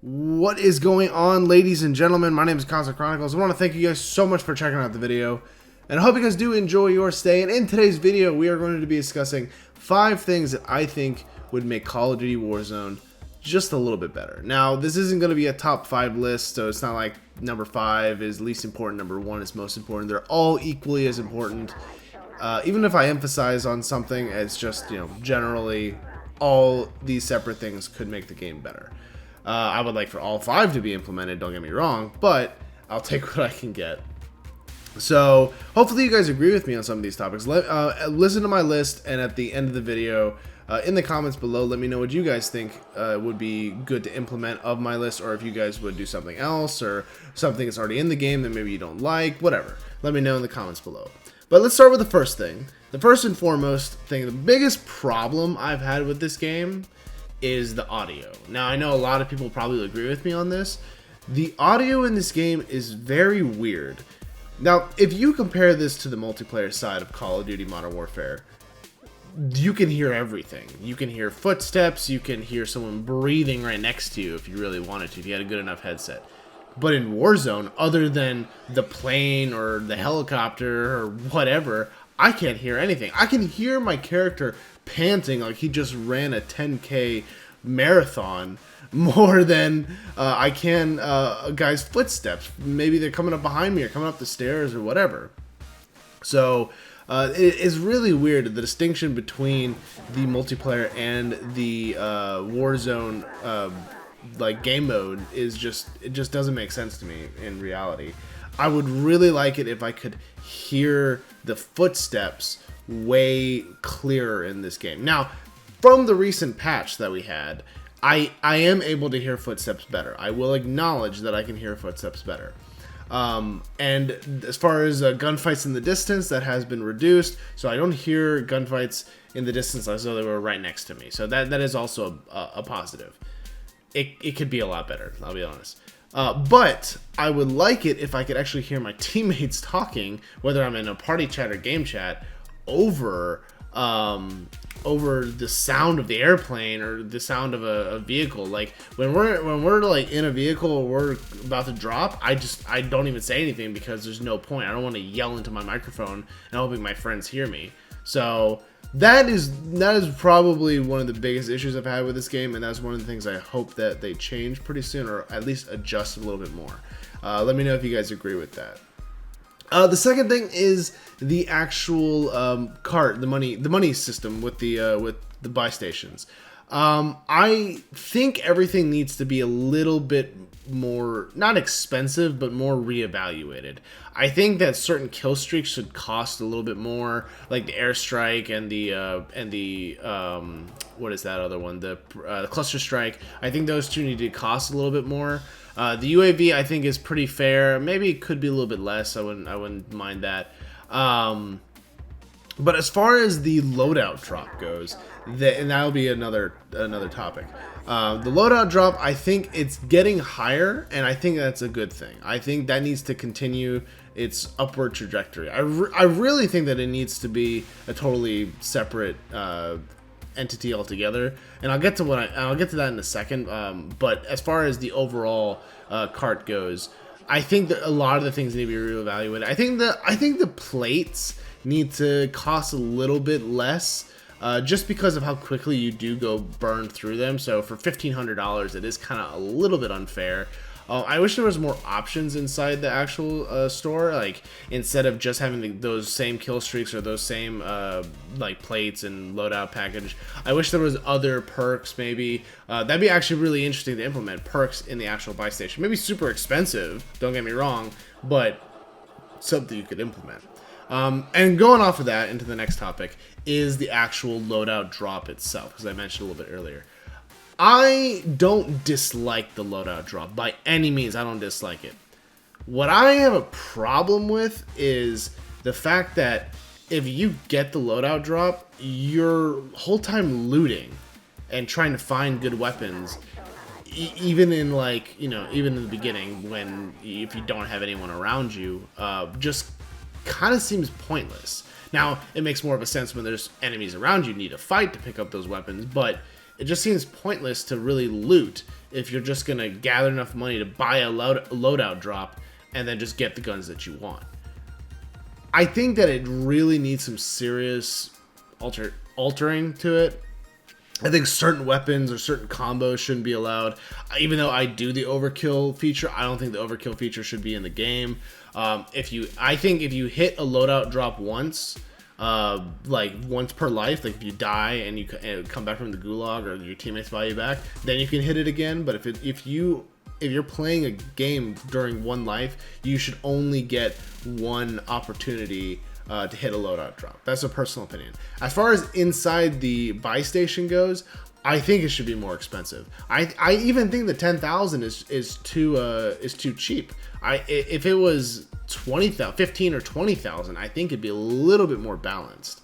What is going on, ladies and gentlemen? My name is ConsoleChronicles. I want to thank you guys so much for checking out the video, and I hope you guys do enjoy your stay. And in today's video, we are going to be discussing 5 things that I think would make Call of Duty Warzone just a little bit better. Now, this isn't going to be a top 5 list, so it's not like number 5 is least important, number 1 is most important. They're all equally as important. Even if I emphasize on something, it's just, generally all these separate things could make the game better. I would like for all 5 to be implemented, don't get me wrong, but I'll take what I can get. So hopefully you guys agree with me on some of these topics. Listen to my list, and at the end of the video, in the comments below, let me know what you guys think would be good to implement of my list, or if you guys would do something else, or something that's already in the game that maybe you don't like, whatever. Let me know in the comments below. But let's start with the first thing. The first and foremost thing, the biggest problem I've had with this game is the audio. Now, I know a lot of people probably agree with me on this. The audio in this game is very weird. Now, if you compare this to the multiplayer side of Call of Duty Modern Warfare, you can hear everything. You can hear footsteps, you can hear someone breathing right next to you if you really wanted to, if you had a good enough headset. But in Warzone, other than the plane or the helicopter or whatever, I can't hear anything. I can hear my character panting like he just ran a 10K marathon more than I can a guy's footsteps. Maybe they're coming up behind me or coming up the stairs or whatever. So it is really weird. The distinction between the multiplayer and the Warzone like game mode is it just doesn't make sense to me in reality. I would really like it if I could hear the footsteps way clearer in this game. Now, from the recent patch that we had, I am able to hear footsteps better. I will acknowledge that I can hear footsteps better. And as far as gunfights in the distance, that has been reduced, so I don't hear gunfights in the distance as though they were right next to me. So that is also a positive. It could be a lot better, I'll be honest. But I would like it if I could actually hear my teammates talking, whether I'm in a party chat or game chat, over the sound of the airplane or the sound of a vehicle. Like when we're like in a vehicle or we're about to drop, I don't even say anything because there's no point. I don't want to yell into my microphone and hoping my friends hear me. So that is probably one of the biggest issues I've had with this game, and that's one of the things I hope that they change pretty soon, or at least adjust a little bit more. Let me know if you guys agree with that. The second thing is the actual cart, the money system with the buy stations. I think everything needs to be a little bit more, not expensive, but more reevaluated. I think that certain kill streaks should cost a little bit more, like the airstrike and the what is that other one? The cluster strike. I think those two need to cost a little bit more. The UAV I think is pretty fair. Maybe it could be a little bit less. I wouldn't mind that. But as far as the loadout drop goes, and that'll be another topic. The loadout drop, I think it's getting higher, and I think that's a good thing. I think that needs to continue its upward trajectory. I really think that it needs to be a totally separate entity altogether, and I'll get to that in a second. But as far as the overall cart goes, I think that a lot of the things need to be reevaluated. I think the plates need to cost a little bit less, just because of how quickly you do go burn through them. So for $1,500, it is kind of a little bit unfair. I wish there was more options inside the actual store, like instead of just having those same kill streaks or those same like plates and loadout package. I wish there was other perks. Maybe that'd be actually really interesting to implement perks in the actual buy station. Maybe super expensive, don't get me wrong, but something you could implement. And going off of that into the next topic is the actual loadout drop itself, because I mentioned a little bit earlier. I don't dislike the loadout drop by any means. I don't dislike it. What I have a problem with is the fact that if you get the loadout drop, your whole time looting and trying to find good weapons, even in even in the beginning, if you don't have anyone around you, just kind of seems pointless. Now, it makes more of a sense when there's enemies around you need to fight to pick up those weapons, but it just seems pointless to really loot if you're just gonna gather enough money to buy a loadout drop and then just get the guns that you want. I think that it really needs some serious altering to it. I think certain weapons or certain combos shouldn't be allowed. Even though I do the overkill feature, I don't think the overkill feature should be in the game. I think if you hit a loadout drop once, like once per life, like if you die and you come back from the gulag or your teammates buy you back, then you can hit it again. But if you're playing a game during one life, you should only get one opportunity to hit a loadout drop. That's a personal opinion. As far as inside the buy station goes, I think it should be more expensive. I even think the 10,000 is too cheap. If it was 20,000, 15 or 20,000, I think it'd be a little bit more balanced.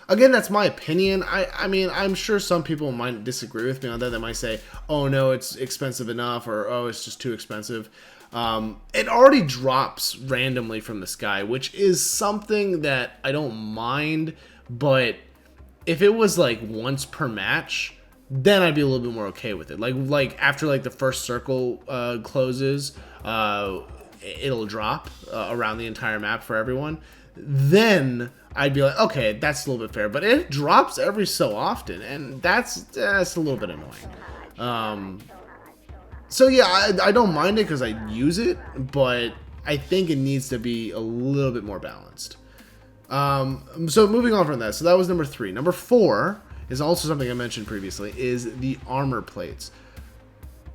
Again, that's my opinion. I mean, I'm sure some people might disagree with me on that. They might say, oh no, it's expensive enough, or oh, it's just too expensive. It already drops randomly from the sky, which is something that I don't mind, but if it was like once per match, then I'd be a little bit more okay with it. Like after like the first circle closes, it'll drop around the entire map for everyone. Then I'd be like, okay, that's a little bit fair, but it drops every so often, and that's a little bit annoying. So yeah, I don't mind it because I use it, but I think it needs to be a little bit more balanced. So moving on from that, so that was number 3. Number 4 is also something I mentioned previously, is the armor plates.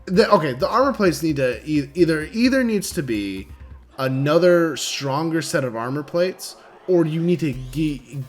The armor plates need to either needs to be another stronger set of armor plates, or you need to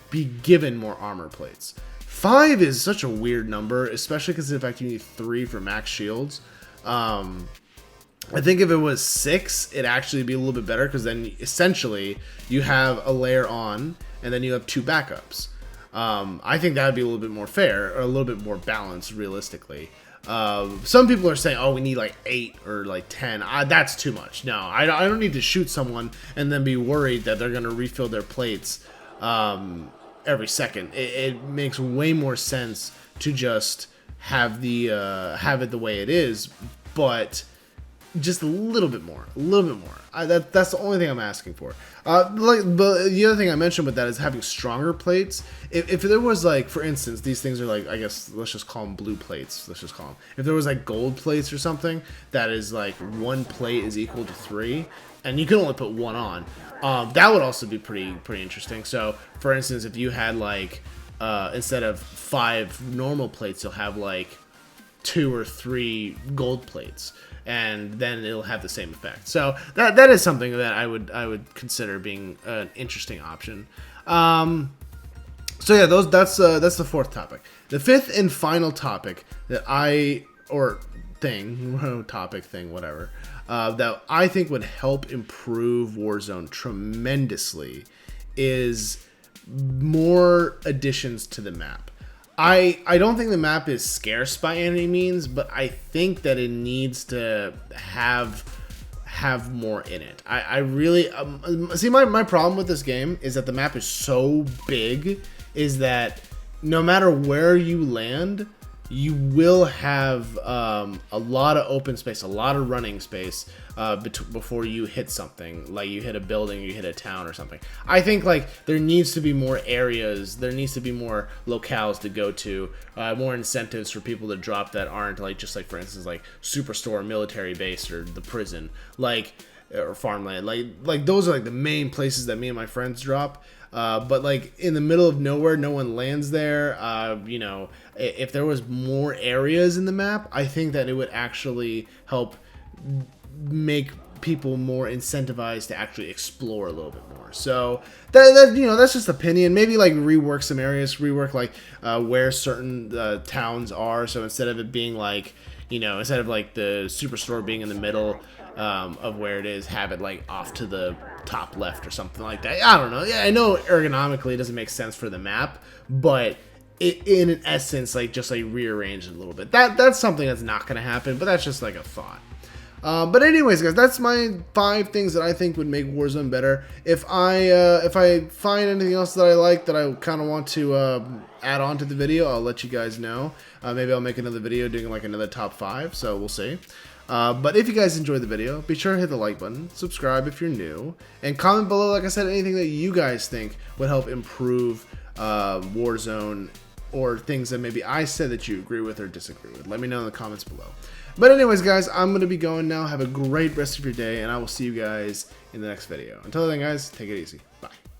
be given more armor plates. 5 is such a weird number, especially because in fact you need 3 for max shields. I think if it was 6, it'd actually be a little bit better, because then essentially you have a layer on and then you have 2 backups. I think that would be a little bit more fair, or a little bit more balanced realistically. Some people are saying, oh, we need like 8 or like 10. That's too much. No, I don't need to shoot someone and then be worried that they're going to refill their plates every second. It makes way more sense to just have it the way it is, but just a little bit more. That's the only thing I'm asking for. The other thing I mentioned with that is having stronger plates. If there was, like, for instance, these things are like, I guess let's just call them blue plates. Let's just call them. If there was like gold plates or something that is like 1 plate is equal to 3, and you can only put 1 on, that would also be pretty interesting. So, for instance, if you had like instead of 5 normal plates, you'll have like 2 or 3 gold plates, and then it'll have the same effect. So that is something that I would consider being an interesting option. So yeah, that's the 4th topic. The 5th and final topic that that I think would help improve Warzone tremendously is more additions to the map. I don't think the map is scarce by any means, but I think that it needs to have more in it. I really see my problem with this game is that the map is so big, is that no matter where you land, you will have a lot of open space, a lot of running space before you hit something, like you hit a building, you hit a town or something. I think like there needs to be more areas, there needs to be more locales to go to, more incentives for people to drop that aren't like just like, for instance, like Superstore, military base, or the prison, like, or farmland. Like those are like the main places that me and my friends drop. But like in the middle of nowhere, no one lands there. You know, if there was more areas in the map, I think that it would actually help make people more incentivized to actually explore a little bit more. So that you know, that's just opinion. Maybe like rework some areas, rework like where certain towns are. So instead of it being like, you know, instead of like the Superstore being in the middle of where it is, have it like off to the top left or something like that. I don't know. Yeah, I know ergonomically it doesn't make sense for the map, but in an essence, like just like rearrange it a little bit. That's something that's not going to happen, but that's just like a thought. But anyways, guys, that's my 5 things that I think would make Warzone better. If I find anything else that I like that I kind of want to add on to the video, I'll let you guys know. Maybe I'll make another video doing like another top 5, so we'll see. But if you guys enjoyed the video, be sure to hit the like button, subscribe if you're new, and comment below, like I said, anything that you guys think would help improve Warzone, or things that maybe I said that you agree with or disagree with. Let me know in the comments below. But anyways, guys, I'm going to be going now. Have a great rest of your day, and I will see you guys in the next video. Until then, guys, take it easy. Bye.